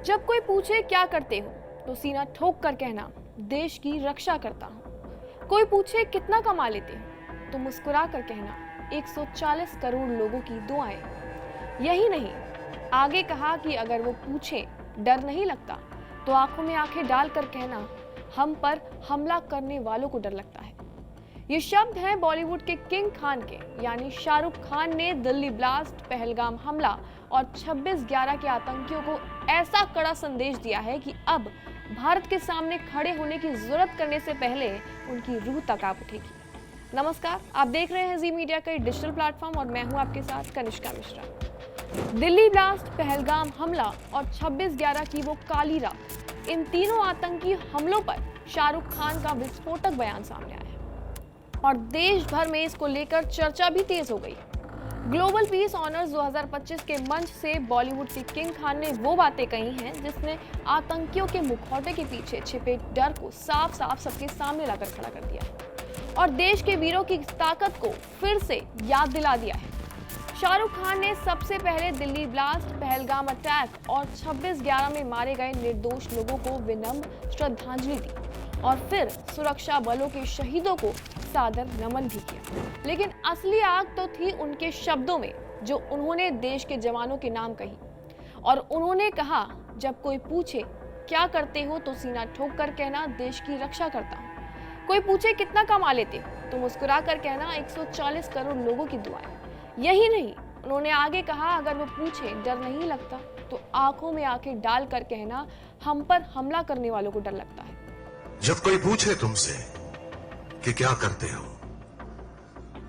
जब कोई पूछे क्या करते हो तो सीना ठोक कर कहना देश की रक्षा करता हूँ। कोई पूछे कितना कमा लेते हो तो मुस्कुरा कर कहना 140 करोड़ लोगों की दुआएं। यही नहीं, आगे कहा कि अगर वो पूछे डर नहीं लगता तो आंखों में आंखें डालकर कहना हम पर हमला करने वालों को डर लगता है। ये शब्द हैं बॉलीवुड के किंग खान के, यानी शाहरुख खान ने दिल्ली ब्लास्ट, पहलगाम हमला और 26/11 के आतंकियों को ऐसा कड़ा संदेश दिया है कि अब भारत के सामने खड़े होने की जरूरत करने से पहले उनकी रूह तक कांप उठेगी। नमस्कार, आप देख रहे हैं जी मीडिया का डिजिटल प्लेटफॉर्म और मैं हूं आपके साथ कनिष्का मिश्रा। दिल्ली ब्लास्ट, पहलगाम हमला और 26/11 की वो काली रात, इन तीनों आतंकी हमलों पर शाहरुख खान का विस्फोटक बयान सामने आया और देश भर में इसको लेकर चर्चा भी तेज हो गई। ग्लोबल पीस ऑनर्स 2025 के मंच से बॉलीवुड के किंग खान ने वो बातें कही हैं जिसने आतंकियों के मुखौटे के पीछे छिपे डर को साफ साफ सबके सामने लाकर खड़ा कर दिया है और देश के वीरों की ताकत को फिर से याद दिला दिया है। शाहरुख खान ने सबसे पहले दिल्ली ब्लास्ट, पहलगाम अटैक और 26/11 में मारे गए निर्दोष लोगों को विनम्र श्रद्धांजलि दी और फिर सुरक्षा बलों के शहीदों को सादर नमन भी किया। लेकिन असली आग तो थी उनके शब्दों में, जो उन्होंने देश के जवानों के नाम कही और उन्होंने कहा जब कोई पूछे क्या करते हो तो सीना ठोक कर कहना देश की रक्षा करता हूँ। कोई पूछे कितना कमा लेते हो तो मुस्कुरा कर कहना 140 करोड़ लोगों की दुआएं। यही नहीं, उन्होंने आगे कहा अगर वो पूछे डर नहीं लगता तो आंखों में आंखें डाल कर कहना हम पर हमला करने वालों को डर लगता है। जब कोई पूछे तुमसे कि क्या करते हो,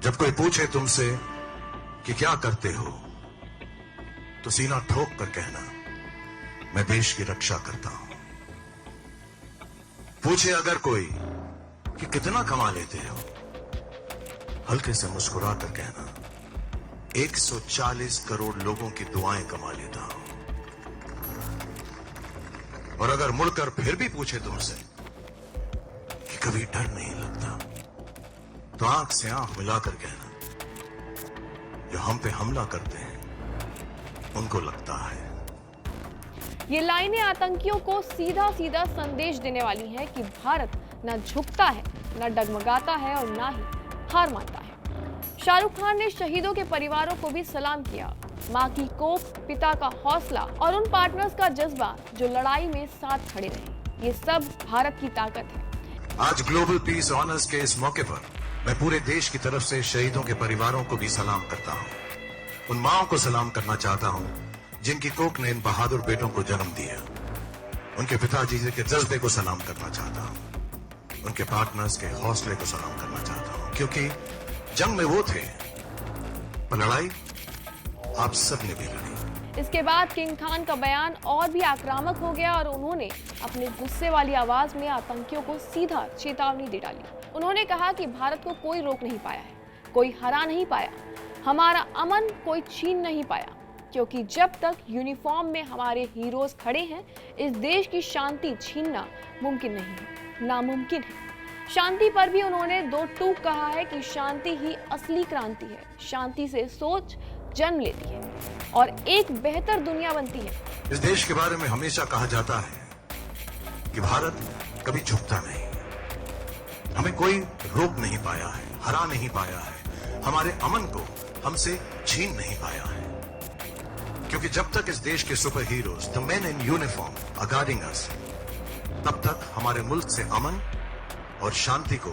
जब कोई पूछे तुमसे कि क्या करते हो तो सीना ठोक कर कहना मैं देश की रक्षा करता हूं। पूछे अगर कोई कि कितना कमा लेते हो, हल्के से मुस्कुरा कर कहना 140 करोड़ लोगों की दुआएं कमा लेता हूं। और अगर मुड़कर फिर भी पूछे तुमसे कि कभी डर नहीं लगता तो आंख से आंख मिलाकर कहना जो हम पे हमला करते हैं उनको लगता है। ये लाइनें आतंकियों को सीधा सीधा संदेश देने वाली हैं कि भारत न झुकता है, न डगमगाता है और न ही हार मानता है। शाहरुख खान ने शहीदों के परिवारों को भी सलाम किया। मां की कोख, पिता का हौसला और उन पार्टनर्स का जज्बा जो लड़ाई में साथ खड़े रहे, ये सब भारत की ताकत है। आज ग्लोबल पीस ऑनर्स के इस मौके पर मैं पूरे देश की तरफ से शहीदों के परिवारों को भी सलाम करता हूं। उन माओं को सलाम करना चाहता हूं जिनकी कोख ने इन बहादुर बेटों को जन्म दिया। उनके पिताजी के जज्बे को सलाम करना चाहता हूं। उनके पार्टनर्स के हौसले को सलाम करना चाहता हूं, क्योंकि जंग में वो थे पर लड़ाई आप सबने भी लड़ी। इसके बाद किंग खान का बयान और भी आक्रामक हो गया और उन्होंने अपने गुस्से वाली आवाज में आतंकियों को सीधा चेतावनी दे डाली। उन्होंने कहा कि भारत को कोई रोक नहीं पाया है, कोई हरा नहीं पाया, हमारा अमन कोई छीन नहीं पाया, क्योंकि जब तक यूनिफॉर्म में हमारे हीरोज खड़े हैं इस देश की शांति छीनना मुमकिन नहीं है, नामुमकिन है। शांति पर भी उन्होंने दो टूक कहा है कि शांति ही असली क्रांति है। शांति से सोच जन्म लेती है और एक बेहतर दुनिया बनती है। इस देश के बारे में हमेशा कहा जाता है कि भारत कभी झुकता नहीं, हमें कोई रोक नहीं पाया है, हरा नहीं पाया है, हमारे अमन को हमसे छीन नहीं पाया है, क्योंकि जब तक इस देश के super heroes the men in uniform are guarding us, तब तक हमारे मुल्क से अमन और शांति को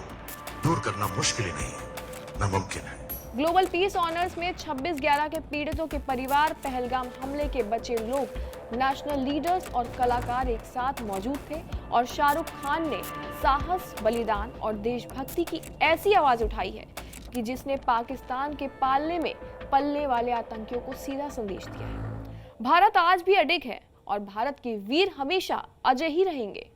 दूर करना मुश्किल ही नहीं, नामुमकिन है। ग्लोबल पीस ऑनर्स में 26/11 के पीड़ितों के परिवार, पहलगाम हमले के बचे लोग, नेशनल लीडर्स और कलाकार एक साथ मौजूद थे और शाहरुख खान ने साहस, बलिदान और देशभक्ति की ऐसी आवाज उठाई है कि जिसने पाकिस्तान के पालने में पलने वाले आतंकियों को सीधा संदेश दिया है। भारत आज भी अडिग है और भारत के वीर हमेशा अजय ही रहेंगे।